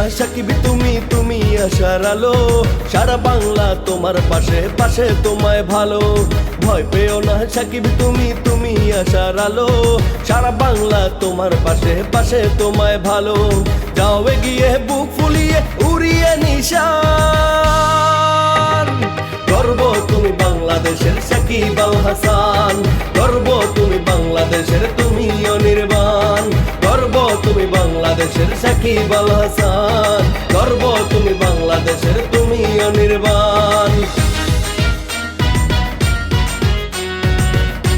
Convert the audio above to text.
সাকিব তুমি আশার আলো, সারা বাংলা তোমার পাশে পাশে তোমায় ভালো। ভয় পেও না সাকিব তুমি আশার আলো, সারা বাংলা তোমার পাশে পাশে তোমায় ভালো। যাও এগিয়ে বুক ফুলিয়ে উড়িয়ে নিশান, গর্ব তুমি বাংলাদেশের সাকিব আল হাসান, গর্ব তুমি বাংলাদেশের তুমি অনির্বাণ, গর্ব তুমি বাংলাদেশের সাকিব আল হাসান।